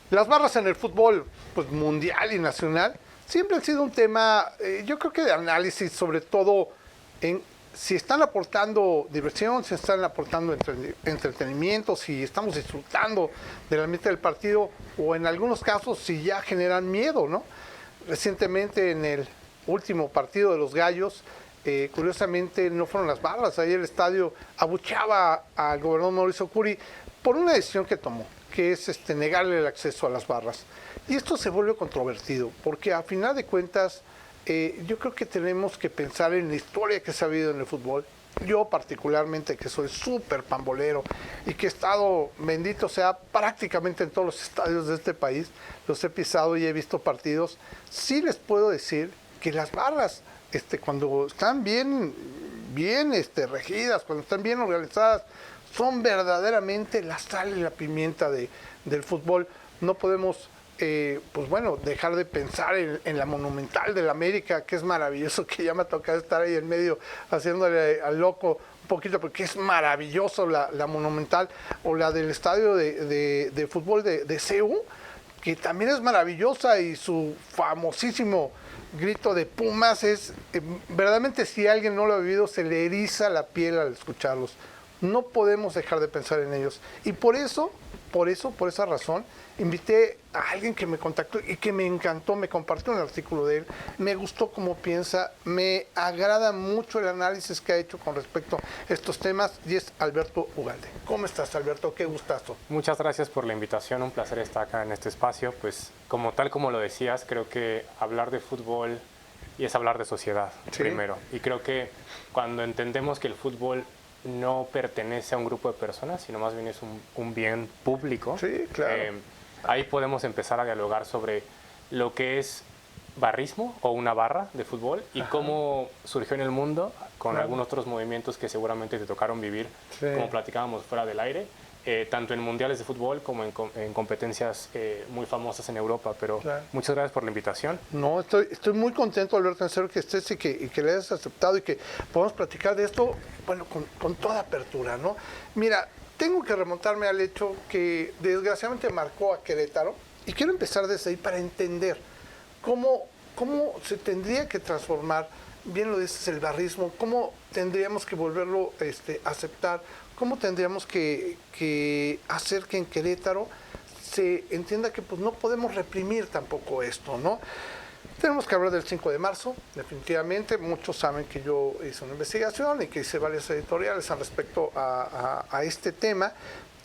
Las barras en el fútbol pues, mundial y nacional siempre han sido un tema, yo creo que de análisis, sobre todo en si están aportando diversión, si están aportando entretenimiento, si estamos disfrutando del ambiente del partido o en algunos casos si ya generan miedo, ¿no? Recientemente en el último partido de los Gallos, curiosamente no fueron las barras, ahí el estadio abucheaba al gobernador Mauricio Curi por una decisión que tomó, que es negarle el acceso a las barras. Y esto se vuelve controvertido, porque a final de cuentas yo creo que tenemos que pensar en la historia que se ha habido en el fútbol. Yo particularmente, que soy súper pambolero y que he estado, bendito sea, prácticamente en todos los estadios de este país, los he pisado y he visto partidos, sí les puedo decir que las barras, cuando están bien regidas, cuando están bien organizadas, son verdaderamente la sal y la pimienta del fútbol. No podemos pues bueno, dejar de pensar en la Monumental del América, que es maravilloso, que ya me ha tocado estar ahí en medio haciéndole al loco un poquito, porque es maravilloso la Monumental, o la del estadio de fútbol de CU, que también es maravillosa, y su famosísimo grito de Pumas es, verdaderamente si alguien no lo ha vivido, se le eriza la piel al escucharlos. No podemos dejar de pensar en ellos. Y por esa razón, invité a alguien que me contactó y que me encantó, me compartió un artículo de él, me gustó cómo piensa, me agrada mucho el análisis que ha hecho con respecto a estos temas, y es Alberto Ugalde. ¿Cómo estás, Alberto? Qué gustazo. Muchas gracias por la invitación, un placer estar acá en este espacio. Pues tal como lo decías, creo que hablar de fútbol y es hablar de sociedad, ¿sí? Primero. Y creo que cuando entendemos que el fútbol no pertenece a un grupo de personas, sino más bien es un bien público. Sí, claro. Ahí podemos empezar a dialogar sobre lo que es barrismo o una barra de fútbol y cómo surgió en el mundo con algunos otros movimientos que seguramente te tocaron vivir, como platicábamos fuera del aire, tanto en mundiales de fútbol como en competencias muy famosas en Europa. Pero muchas gracias por la invitación. No, estoy muy contento, Alberto, en serio, que estés y que le hayas aceptado y que podamos platicar de esto, bueno, con toda apertura, ¿no? Mira, tengo que remontarme al hecho que desgraciadamente marcó a Querétaro, y quiero empezar desde ahí para entender cómo se tendría que transformar, bien lo dices, el barrismo, cómo tendríamos que volverlo a aceptar, cómo tendríamos que hacer que en Querétaro se entienda que pues no podemos reprimir tampoco esto, ¿no? Tenemos que hablar del 5 de marzo, definitivamente. Muchos saben que yo hice una investigación y que hice varias editoriales al respecto a este tema.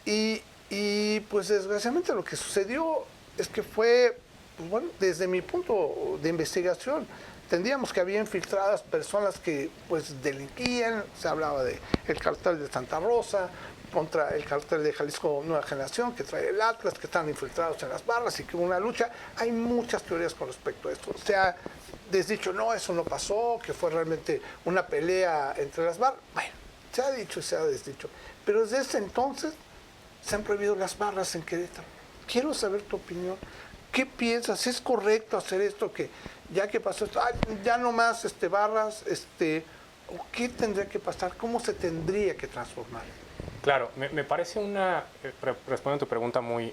Y pues desgraciadamente lo que sucedió es que fue, pues bueno, desde mi punto de investigación, entendíamos que había infiltradas personas que pues delinquían. Se hablaba del cartel de Santa Rosa contra el cartel de Jalisco Nueva Generación, que trae el Atlas, que están infiltrados en las barras y que hubo una lucha. Hay muchas teorías con respecto a esto. Se ha desdicho, no, eso no pasó, que fue realmente una pelea entre las barras. Bueno, se ha dicho y se ha desdicho. Pero desde ese entonces se han prohibido las barras en Querétaro. Quiero saber tu opinión. ¿Qué piensas? ¿Es correcto hacer esto? Que ya que pasó esto, ya no más barras, ¿qué tendría que pasar? ¿Cómo se tendría que transformar? Claro, me parece respondiendo a tu pregunta muy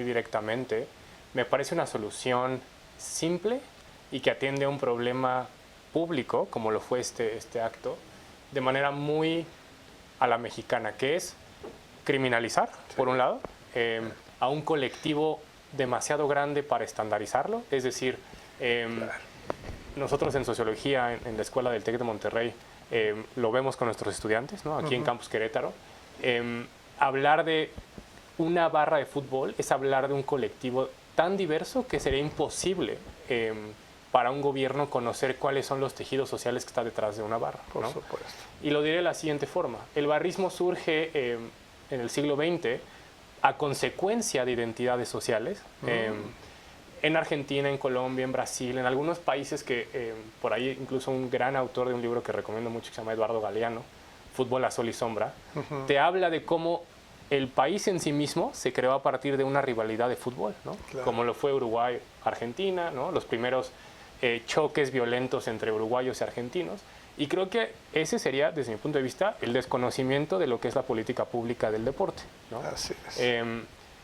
directamente, me parece una solución simple y que atiende a un problema público, como lo fue este acto, de manera muy a la mexicana, que es criminalizar, por un lado, a un colectivo demasiado grande para estandarizarlo. Es decir, nosotros en sociología, en la Escuela del TEC de Monterrey, lo vemos con nuestros estudiantes, ¿no? Aquí en Campus Querétaro. Hablar de una barra de fútbol es hablar de un colectivo tan diverso que sería imposible para un gobierno conocer cuáles son los tejidos sociales que está detrás de una barra, ¿no? Por supuesto. Y lo diré de la siguiente forma. El barrismo surge en el siglo XX a consecuencia de identidades sociales. En Argentina, en Colombia, en Brasil, en algunos países que por ahí incluso un gran autor de un libro que recomiendo mucho que se llama Eduardo Galeano, Fútbol a Sol y Sombra, te habla de cómo el país en sí mismo se creó a partir de una rivalidad de fútbol, ¿no? Claro. Como lo fue Uruguay-Argentina, ¿no? Los primeros choques violentos entre uruguayos y argentinos. Y creo que ese sería, desde mi punto de vista, el desconocimiento de lo que es la política pública del deporte, ¿no? Así es.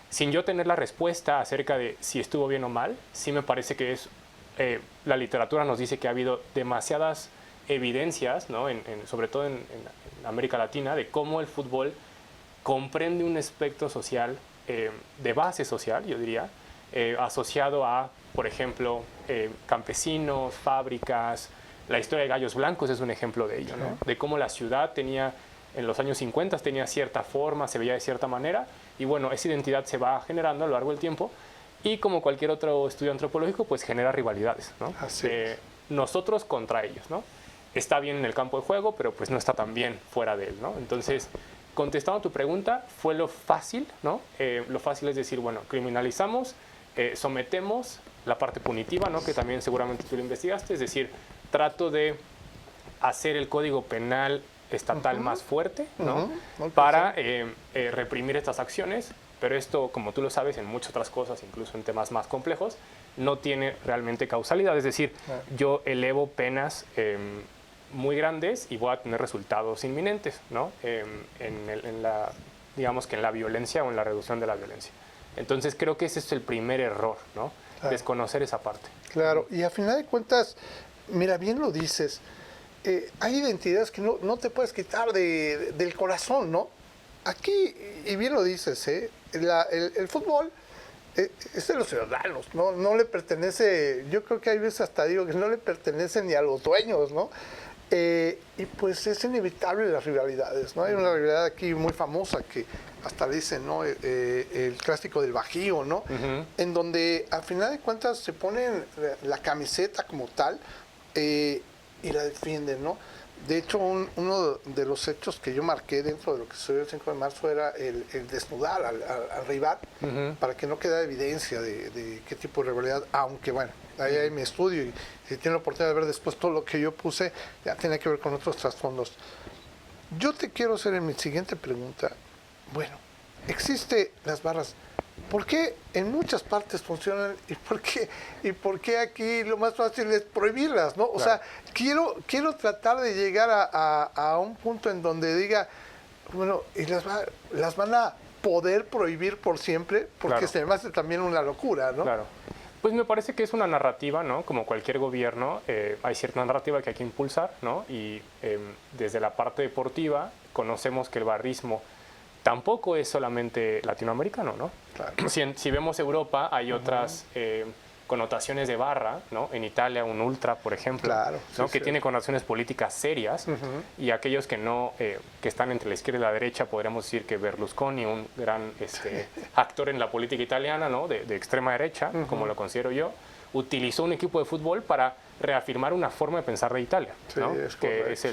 sin yo tener la respuesta acerca de si estuvo bien o mal, sí me parece que es, la literatura nos dice que ha habido demasiadas evidencias, ¿no? Sobre todo en América Latina, de cómo el fútbol comprende un espectro social, de base social, yo diría, asociado a, por ejemplo, campesinos, fábricas. La historia de Gallos Blancos es un ejemplo de ello, ¿no? De cómo la ciudad tenía, en los años 50 tenía cierta forma, se veía de cierta manera, y bueno, esa identidad se va generando a lo largo del tiempo, y como cualquier otro estudio antropológico, pues genera rivalidades, ¿no? Así es. Nosotros contra ellos, ¿no? Está bien en el campo de juego, pero pues no está tan bien fuera de él, ¿no? Entonces, contestando a tu pregunta, fue lo fácil, ¿no? Lo fácil es decir, bueno, criminalizamos, sometemos la parte punitiva, ¿no? Que también seguramente tú lo investigaste, es decir, trato de hacer el código penal estatal más fuerte, ¿no? Para reprimir estas acciones, pero esto, como tú lo sabes, en muchas otras cosas, incluso en temas más complejos, no tiene realmente causalidad, es decir, yo elevo penas muy grandes y voy a tener resultados inminentes, ¿no? Digamos que en la violencia o en la reducción de la violencia. Entonces creo que ese es el primer error, ¿no? Claro. Desconocer esa parte. Claro, y a final de cuentas, mira, bien lo dices, hay identidades que no te puedes quitar del corazón, ¿no? Aquí, y bien lo dices, el fútbol es de los ciudadanos, no le pertenece, yo creo que hay veces hasta digo que no le pertenece ni a los dueños, ¿no? Y pues es inevitable las rivalidades, ¿no? Hay una rivalidad aquí muy famosa que hasta dicen, ¿no? El clásico del Bajío, ¿no? En donde al final de cuentas se ponen la camiseta como tal y la defienden, ¿no? De hecho, uno de los hechos que yo marqué dentro de lo que sucedió el 5 de marzo era el desnudar al rival para que no quedara evidencia de qué tipo de rivalidad, aunque bueno, ahí hay mi estudio y si tienen la oportunidad de ver después todo lo que yo puse, ya tiene que ver con otros trasfondos. Yo te quiero hacer en mi siguiente pregunta, bueno, existe las barras, ¿por qué en muchas partes funcionan y por qué aquí lo más fácil es prohibirlas, ¿no? O sea, quiero tratar de llegar a un punto en donde diga, bueno, y las van a poder prohibir por siempre, porque se me hace también una locura, ¿no? Claro. Pues me parece que es una narrativa, ¿no? Como cualquier gobierno, hay cierta narrativa que hay que impulsar, ¿no? Y desde la parte deportiva conocemos que el barrismo tampoco es solamente latinoamericano, ¿no? Claro. Si vemos Europa, hay otras connotaciones de barra, ¿no? En Italia, un ultra, por ejemplo, claro, ¿no? Que tiene connotaciones políticas serias, y aquellos que no, que están entre la izquierda y la derecha, podríamos decir que Berlusconi, un gran actor en la política italiana, ¿no? De extrema derecha, como lo considero yo, utilizó un equipo de fútbol para reafirmar una forma de pensar de Italia, ¿no? Que es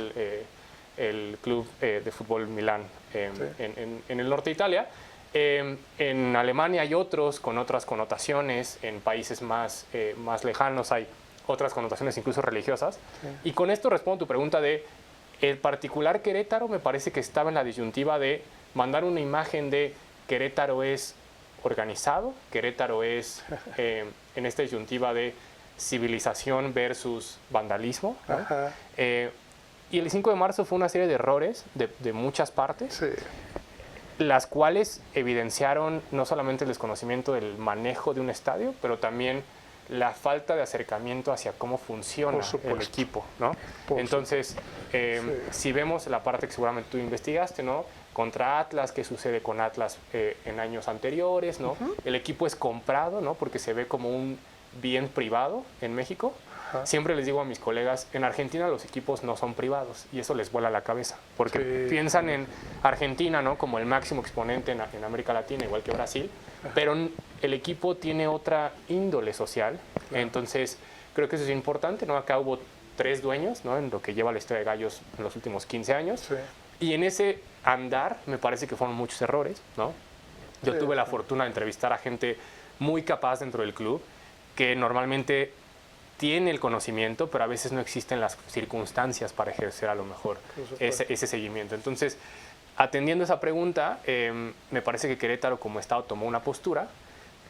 el club de fútbol Milán en el norte de Italia. En Alemania hay otros con otras connotaciones, en países más lejanos hay otras connotaciones incluso religiosas. Y con esto respondo a tu pregunta de el particular Querétaro. Me parece que estaba en la disyuntiva de mandar una imagen de Querétaro es organizado, Querétaro es en esta disyuntiva de civilización versus vandalismo, ¿no? Y el 5 de marzo fue una serie de errores de muchas partes, las cuales evidenciaron no solamente el desconocimiento del manejo de un estadio, pero también la falta de acercamiento hacia cómo funciona el equipo, ¿no? Entonces, si vemos la parte que seguramente tú investigaste, ¿no? Contra Atlas, qué sucede con Atlas en años anteriores, ¿no? El equipo es comprado, ¿no? Porque se ve como un bien privado en México. Siempre les digo a mis colegas, en Argentina los equipos no son privados, y eso les vuela la cabeza, porque piensan en Argentina, ¿no? Como el máximo exponente en América Latina, igual que Brasil, pero el equipo tiene otra índole social. Entonces creo que eso es importante, ¿no? Acá hubo 3 dueños, ¿no? En lo que lleva la historia de Gallos en los últimos 15 años, y en ese andar me parece que fueron muchos errores, ¿no? Yo tuve la fortuna de entrevistar a gente muy capaz dentro del club, que normalmente tiene el conocimiento, pero a veces no existen las circunstancias para ejercer a lo mejor ese seguimiento. Entonces, atendiendo esa pregunta, me parece que Querétaro como Estado tomó una postura,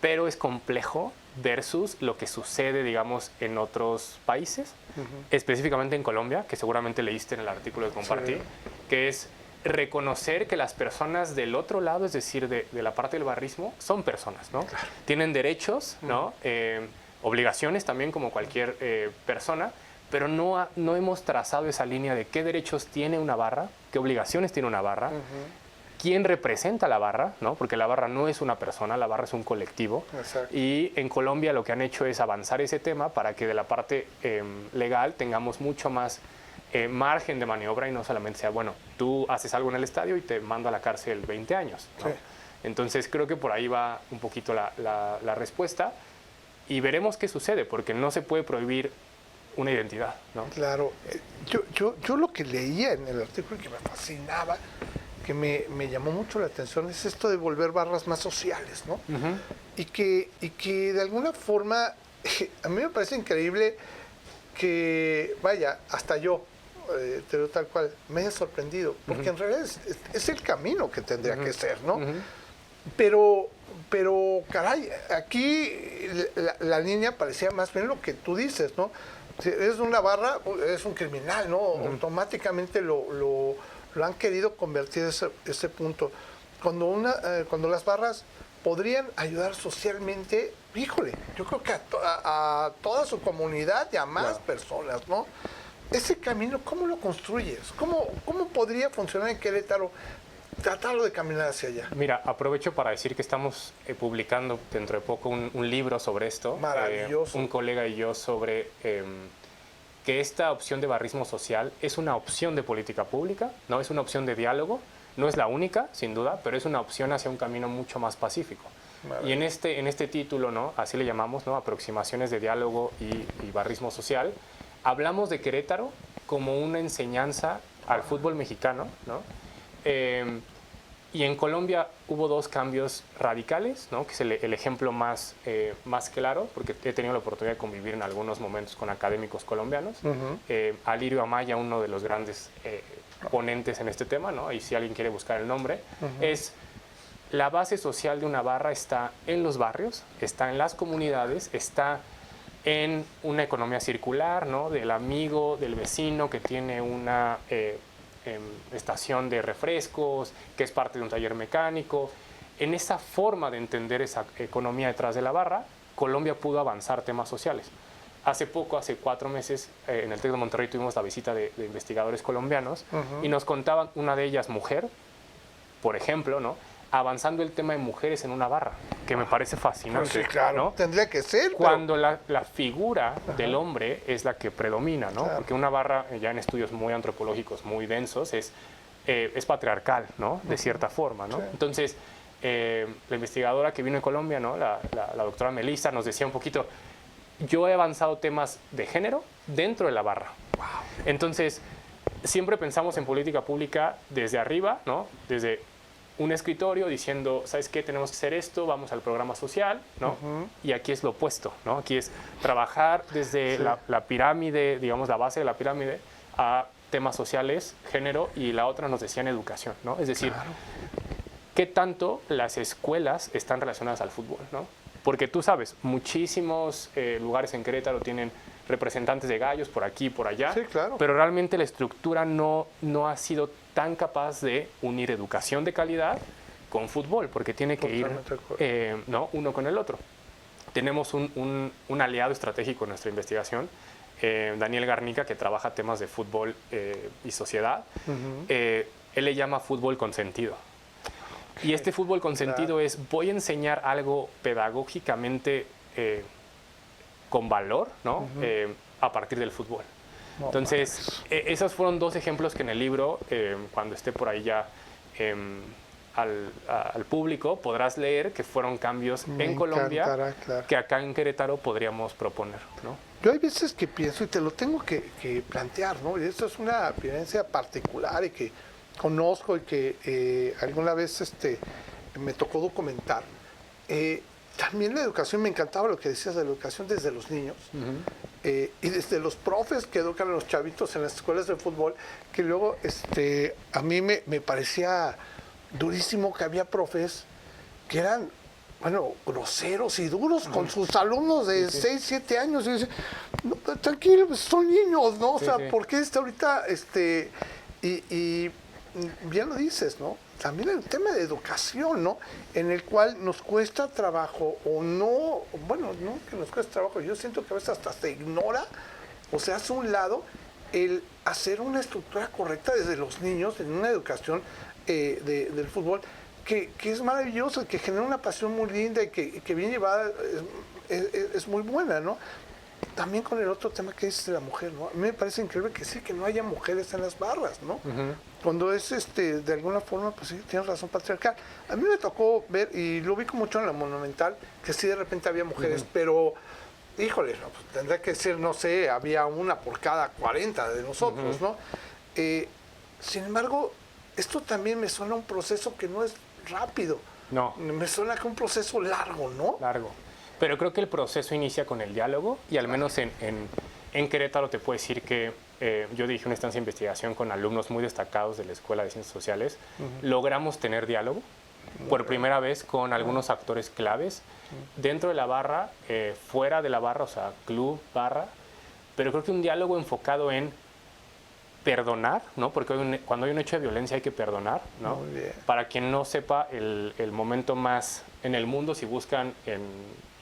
pero es complejo versus lo que sucede, digamos, en otros países, específicamente en Colombia, que seguramente leíste en el artículo que compartí, que es reconocer que las personas del otro lado, es decir, de la parte del barrismo, son personas, ¿no? Claro. Tienen derechos, ¿no? Obligaciones también como cualquier persona, pero no hemos trazado esa línea de qué derechos tiene una barra, qué obligaciones tiene una barra, quién representa la barra, ¿no? Porque la barra no es una persona, la barra es un colectivo. Exacto. Y en Colombia lo que han hecho es avanzar ese tema para que de la parte legal tengamos mucho más margen de maniobra y no solamente sea, bueno, tú haces algo en el estadio y te mando a la cárcel 20 años, ¿no? Sí. Entonces creo que por ahí va un poquito la respuesta y veremos qué sucede, porque no se puede prohibir una identidad, ¿no? Claro. Yo lo que leía en el artículo que me fascinaba, que me llamó mucho la atención, es esto de volver barras más sociales, ¿no? Y que de alguna forma, a mí me parece increíble que, vaya, hasta yo, te digo tal cual, me haya sorprendido, porque en realidad es el camino que tendría que ser, ¿no? Pero, caray, aquí la línea parecía más bien lo que tú dices, ¿no? Si eres una barra, eres un criminal, ¿no? Automáticamente lo han querido convertir ese punto. Cuando las barras podrían ayudar socialmente, híjole, yo creo que a toda su comunidad y a más personas, ¿no? Ese camino, ¿cómo lo construyes? ¿Cómo podría funcionar en Querétaro? Tratarlo de caminar hacia allá. Mira, aprovecho para decir que estamos publicando dentro de poco un libro sobre esto. Maravilloso. Un colega y yo sobre que esta opción de barrismo social es una opción de política pública, no es una opción de diálogo, no es la única, sin duda, pero es una opción hacia un camino mucho más pacífico. Y en este título, ¿no? Así le llamamos, ¿no? Aproximaciones de diálogo y barrismo social, hablamos de Querétaro como una enseñanza al fútbol mexicano, ¿no? Y en Colombia hubo dos cambios radicales, ¿no? Que es el ejemplo más claro, porque he tenido la oportunidad de convivir en algunos momentos con académicos colombianos. Alirio Amaya, uno de los grandes ponentes en este tema, ¿no? Y si alguien quiere buscar el nombre, es la base social de una barra está en los barrios, está en las comunidades, está en una economía circular, ¿no? Del amigo, del vecino que tiene una estación de refrescos, que es parte de un taller mecánico. En esa forma de entender esa economía detrás de la barra, Colombia pudo avanzar temas sociales. Hace 4 meses, en el TEC de Monterrey tuvimos la visita de investigadores colombianos y nos contaban, una de ellas mujer, por ejemplo, ¿no? Avanzando el tema de mujeres en una barra, que me parece fascinante. Pues sí, claro, ¿no? tendría que ser. Cuando la figura del hombre es la que predomina, ¿no? Claro. Porque una barra, ya en estudios muy antropológicos, muy densos, es patriarcal, ¿no? De cierta forma, ¿no? Sí. Entonces, la investigadora que vino en Colombia, ¿no? La doctora Melissa, nos decía un poquito, yo he avanzado temas de género dentro de la barra. Wow. Entonces, siempre pensamos en política pública desde arriba, ¿no? Desde un escritorio diciendo, ¿sabes qué? Tenemos que hacer esto, vamos al programa social, ¿no? Y aquí es lo opuesto, ¿no? Aquí es trabajar desde la pirámide, digamos, la base de la pirámide, a temas sociales, género, y la otra nos decían educación, ¿no? Es decir, ¿qué tanto las escuelas están relacionadas al fútbol, ¿no? Porque tú sabes, muchísimos lugares en Querétaro tienen representantes de gallos por aquí, por allá, Sí, claro. pero realmente la estructura no ha sido tan capaz de unir educación de calidad con fútbol, porque tiene que ir ¿no? uno con el otro. Tenemos un aliado estratégico en nuestra investigación, Daniel Garnica, que trabaja temas de fútbol y sociedad. Él le llama fútbol con sentido. Y este fútbol con sentido es, voy a enseñar algo pedagógicamente con valor, ¿no? A partir del fútbol. Entonces, esos fueron dos ejemplos que en el libro, cuando esté por ahí ya al público, podrás leer que fueron cambios en Colombia claro. que acá en Querétaro podríamos proponer, ¿no? Yo hay veces que pienso, y te lo tengo que plantear, ¿no? Y esto es una vivencia particular y que conozco y que alguna vez me tocó documentar. También la educación, me encantaba lo que decías de la educación desde los niños y desde los profes que educan a los chavitos en las escuelas de fútbol, que luego a mí me parecía durísimo que había profes que eran, bueno, groseros y duros con sus alumnos de 6, 7 años. Y dice, no, tranquilo, pues son niños, ¿no? O sea, ¿por qué ahorita? Y bien lo dices, ¿no? También el tema de educación, ¿no? En el cual nos cuesta trabajo o no, bueno, no que nos cuesta trabajo, yo siento que a veces hasta se ignora o se hace a un lado el hacer una estructura correcta desde los niños en una educación del fútbol que es maravilloso, que genera una pasión muy linda y que bien llevada es muy buena, ¿no? También con el otro tema que es de la mujer, ¿no? A mí me parece increíble que sí, que no haya mujeres en las barras, ¿no? Cuando es, de alguna forma, pues sí, tienes razón, patriarcal. A mí me tocó ver, y lo vi mucho en la Monumental, que sí de repente había mujeres, pero, híjole, no, pues, tendría que ser, no sé, había una por cada 40 de nosotros, ¿no? Sin embargo, esto también me suena a un proceso que no es rápido. No. Me suena que un proceso largo, ¿no? Largo. Pero creo que el proceso inicia con el diálogo y al menos en Querétaro te puedo decir que yo dirigí una estancia de investigación con alumnos muy destacados de la Escuela de Ciencias Sociales. Logramos tener diálogo por primera vez con algunos actores claves dentro de la barra, fuera de la barra, o sea, club, barra, pero creo que un diálogo enfocado en perdonar, ¿no? Porque cuando hay un hecho de violencia hay que perdonar, ¿no? Muy bien. Para quien no sepa, el momento más en el mundo, si buscan en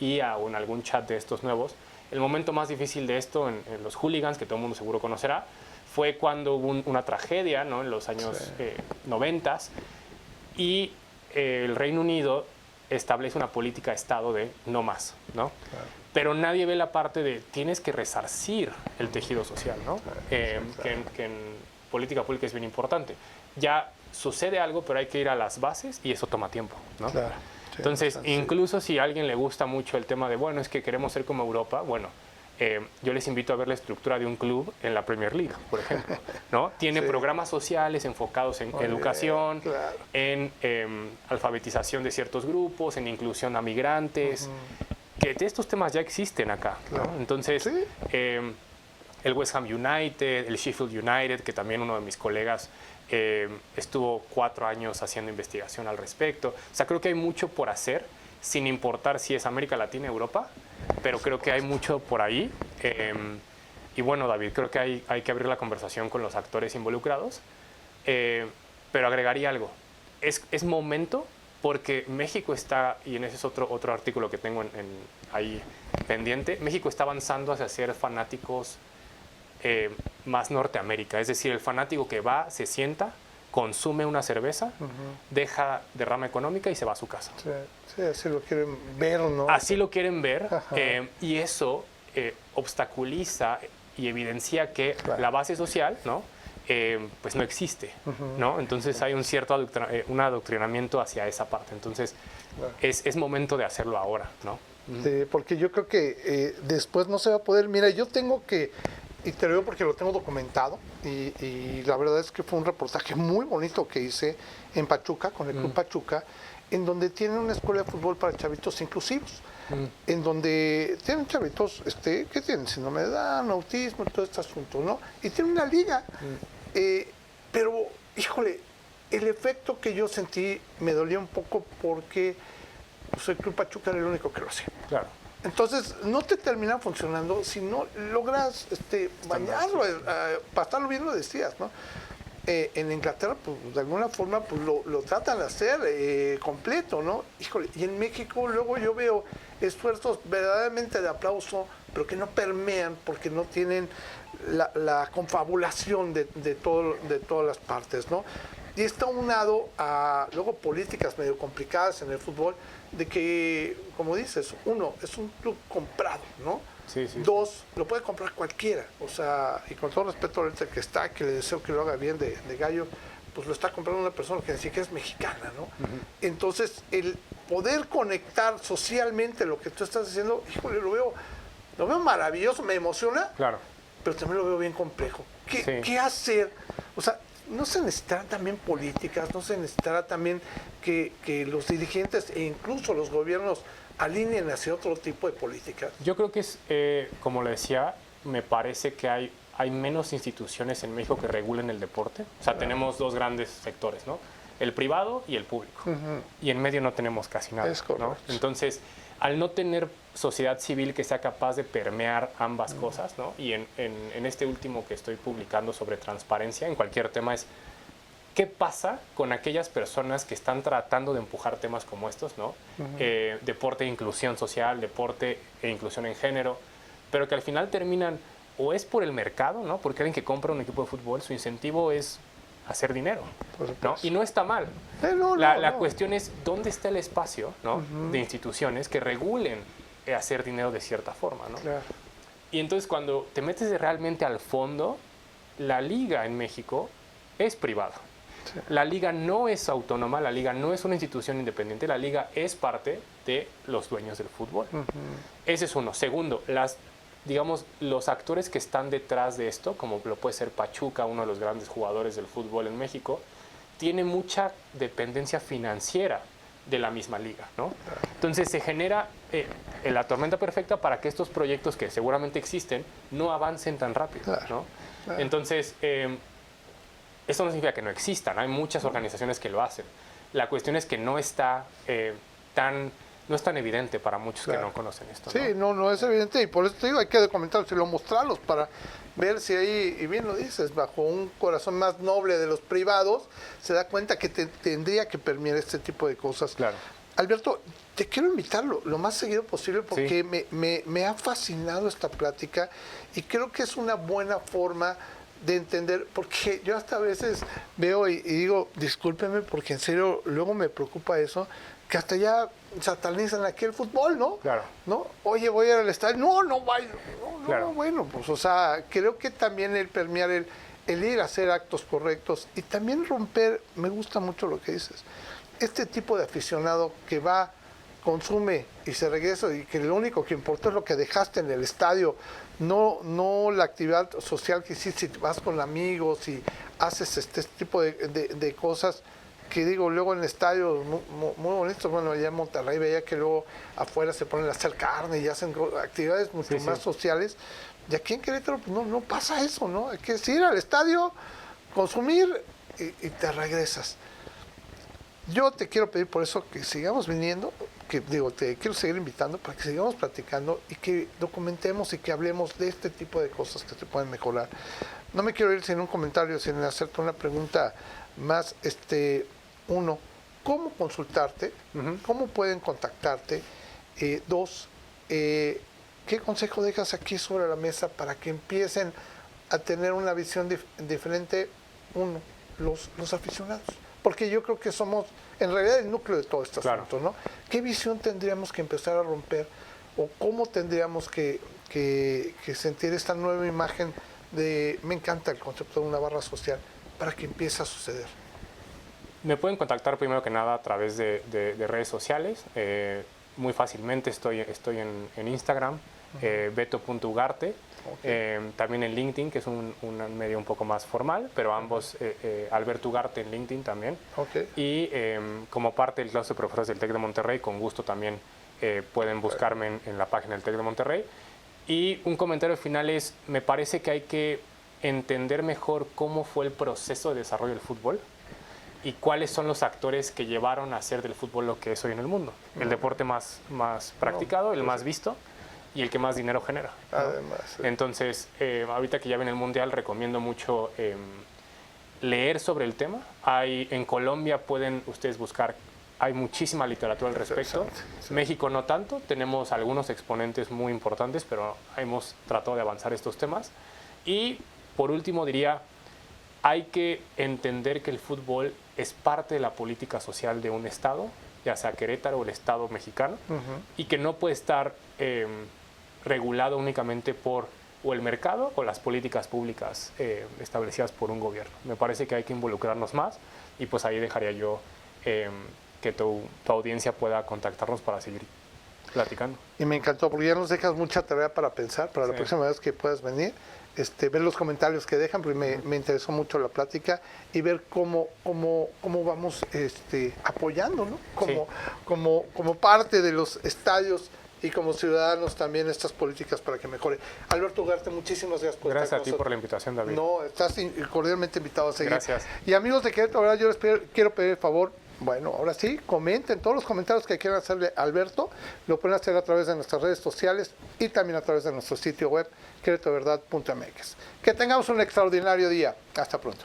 IA o en algún chat de estos nuevos, el momento más difícil de esto en los hooligans, que todo el mundo seguro conocerá, fue cuando hubo una tragedia, ¿no? En los años 90 y el Reino Unido establece una política de Estado de no más, ¿no? Claro. Pero nadie ve la parte de tienes que resarcir el tejido social, ¿no? Que en política pública es bien importante. Ya sucede algo, pero hay que ir a las bases y eso toma tiempo, ¿no? Claro. Entonces, incluso si a alguien le gusta mucho el tema de, bueno, es que queremos ser como Europa, bueno, yo les invito a ver la estructura de un club en la Premier League, por ejemplo, ¿no? Tiene programas sociales enfocados en educación, claro, en alfabetización de ciertos grupos, en inclusión a migrantes, que estos temas ya existen acá, ¿no? Entonces, el West Ham United, el Sheffield United, que también uno de mis colegas estuvo 4 años haciendo investigación al respecto. O sea, creo que hay mucho por hacer, sin importar si es América Latina o Europa, pero creo que hay mucho por ahí. Y bueno, David, creo que hay que abrir la conversación con los actores involucrados, pero agregaría algo. Es momento, porque México está, y en ese es otro artículo que tengo ahí pendiente, México está avanzando hacia ser fanáticos más Norteamérica, es decir, el fanático que va, se sienta, consume una cerveza, deja derrama económica y se va a su casa. Sí, así lo quieren ver, ¿no? Así lo quieren ver, y eso obstaculiza y evidencia que la base social, ¿no? Pues no existe, ¿no? Entonces hay un cierto un adoctrinamiento hacia esa parte. Entonces es momento de hacerlo ahora, ¿no? Sí, porque yo creo que después no se va a poder. Mira, yo tengo que, y te lo digo porque lo tengo documentado, y la verdad es que fue un reportaje muy bonito que hice en Pachuca, con el Club Pachuca, en donde tienen una escuela de fútbol para chavitos inclusivos, en donde tienen chavitos que tienen síndrome de Down, autismo, todo este asunto, ¿no? Y tienen una liga, pero, híjole, el efecto que yo sentí me dolía un poco porque pues, el Club Pachuca era el único que lo hacía. Claro. Entonces, no te termina funcionando si no logras bañarlo, pasarlo bien, lo decías, ¿no? En Inglaterra, pues, de alguna forma, pues, lo tratan de hacer completo, ¿no? Híjole, y en México luego yo veo esfuerzos verdaderamente de aplauso, pero que no permean porque no tienen la confabulación de todas las partes, ¿no? Y está unado a luego políticas medio complicadas en el fútbol, de que, como dices, uno, es un club comprado, ¿no? Sí. Dos, lo puede comprar cualquiera, o sea, y con todo respeto al que está, que le deseo que lo haga bien de gallo, pues lo está comprando una persona que ni siquiera es mexicana, ¿no? Entonces, el poder conectar socialmente lo que tú estás haciendo, híjole, lo veo maravilloso, me emociona, Claro. pero también lo veo bien complejo. ¿Qué hacer? O sea, ¿no se necesitarán también políticas? ¿No se necesitará también que los dirigentes e incluso los gobiernos alineen hacia otro tipo de políticas? Yo creo que es, como le decía, me parece que hay menos instituciones en México que regulen el deporte. O sea, tenemos 2 grandes sectores, ¿no? El privado y el público. Y en medio no tenemos casi nada, es correcto, ¿no? Entonces, al no tener sociedad civil que sea capaz de permear ambas cosas, ¿no? Y en este último que estoy publicando sobre transparencia, en cualquier tema, es ¿qué pasa con aquellas personas que están tratando de empujar temas como estos, ¿no? Deporte e inclusión social, deporte e inclusión en género, pero que al final terminan o es por el mercado, ¿no? Porque alguien que compra un equipo de fútbol, su incentivo es hacer dinero, ¿no? Y no está mal. La cuestión es dónde está el espacio, ¿no? De instituciones que regulen hacer dinero de cierta forma, ¿no? Claro. Y entonces cuando te metes realmente al fondo, la liga en México es privada. Sí. La liga no es autónoma, la liga no es una institución independiente, la liga es parte de los dueños del fútbol. Ese es uno. Segundo, digamos, los actores que están detrás de esto, como lo puede ser Pachuca, uno de los grandes jugadores del fútbol en México, tiene mucha dependencia financiera de la misma liga, ¿no? Entonces se genera la tormenta perfecta para que estos proyectos que seguramente existen no avancen tan rápido, ¿no? Entonces, eso no significa que no existan, hay muchas organizaciones que lo hacen. La cuestión es que no está no es tan evidente para muchos que no conocen esto, ¿no? Sí, no es evidente y por eso te digo, hay que documentarlos y mostrarlos para ver si ahí, y bien lo dices, bajo un corazón más noble de los privados, se da cuenta que tendría que permear este tipo de cosas. Claro. Alberto, te quiero invitar lo más seguido posible porque me ha fascinado esta plática y creo que es una buena forma de entender, porque yo hasta a veces veo y digo, discúlpeme, porque en serio luego me preocupa eso, que hasta ya satanizan aquí el fútbol, ¿no? Claro. ¿No? Oye, voy a ir al estadio. No vaya. Claro. Bueno, pues, o sea, creo que también el permear, el ir a hacer actos correctos y también romper, me gusta mucho lo que dices, este tipo de aficionado que va, consume y se regresa y que lo único que importa es lo que dejaste en el estadio, no la actividad social que hiciste, si vas con amigos y haces este tipo de cosas. Que digo, luego en el estadio muy bonitos, bueno, allá en Monterrey veía que luego afuera se ponen a hacer carne y hacen actividades mucho más sociales, y aquí en Querétaro pues, no pasa eso, ¿no? Hay que ir al estadio, consumir y te regresas. Yo te quiero pedir por eso que sigamos viniendo, que digo, te quiero seguir invitando para que sigamos platicando y que documentemos y que hablemos de este tipo de cosas que se pueden mejorar. No me quiero ir sin un comentario, sin hacerte una pregunta más, uno, ¿cómo consultarte? ¿Cómo pueden contactarte? Dos, ¿qué consejo dejas aquí sobre la mesa para que empiecen a tener una visión diferente? Uno, los aficionados. Porque yo creo que somos, en realidad, el núcleo de todo este asunto, ¿no? ¿Qué visión tendríamos que empezar a romper? ¿O cómo tendríamos que sentir esta nueva imagen de, me encanta el concepto de una barra social, para que empiece a suceder? Me pueden contactar primero que nada a través de redes sociales. Muy fácilmente estoy en Instagram, beto.ugarte. También en LinkedIn, que es un medio un poco más formal, pero ambos, Alberto Ugarte en LinkedIn también. Y como parte del claustro de profesores del TEC de Monterrey, con gusto también pueden buscarme en la página del TEC de Monterrey. Y un comentario final es, me parece que hay que entender mejor cómo fue el proceso de desarrollo del fútbol y cuáles son los actores que llevaron a hacer del fútbol lo que es hoy en el mundo. El deporte más practicado, el más visto y el que más dinero genera, ¿no? Además, sí. Entonces, ahorita que ya viene el Mundial, recomiendo mucho leer sobre el tema. En Colombia pueden ustedes buscar, hay muchísima literatura al respecto. Sí. México no tanto, tenemos algunos exponentes muy importantes, pero hemos tratado de avanzar estos temas. Y por último diría, hay que entender que el fútbol es parte de la política social de un estado, ya sea Querétaro o el estado mexicano, y que no puede estar regulado únicamente por o el mercado o las políticas públicas establecidas por un gobierno. Me parece que hay que involucrarnos más y pues ahí dejaría yo que tu audiencia pueda contactarnos para seguir platicando. Y me encantó porque ya nos dejas mucha tarea para pensar para la próxima vez que puedas venir. Ver los comentarios que dejan, porque me interesó mucho la plática y ver cómo vamos apoyando, ¿no? Como parte de los estadios y como ciudadanos también estas políticas para que mejore. Alberto Ugarte, muchísimas gracias por estar con nosotros. Gracias a ti por la invitación, David. No, estás cordialmente invitado a seguir. Gracias. Y amigos de Querétaro, ahora yo les quiero pedir el favor. Bueno, ahora sí, comenten todos los comentarios que quieran hacerle a Alberto, lo pueden hacer a través de nuestras redes sociales y también a través de nuestro sitio web, queretoverdad.mx. Que tengamos un extraordinario día. Hasta pronto.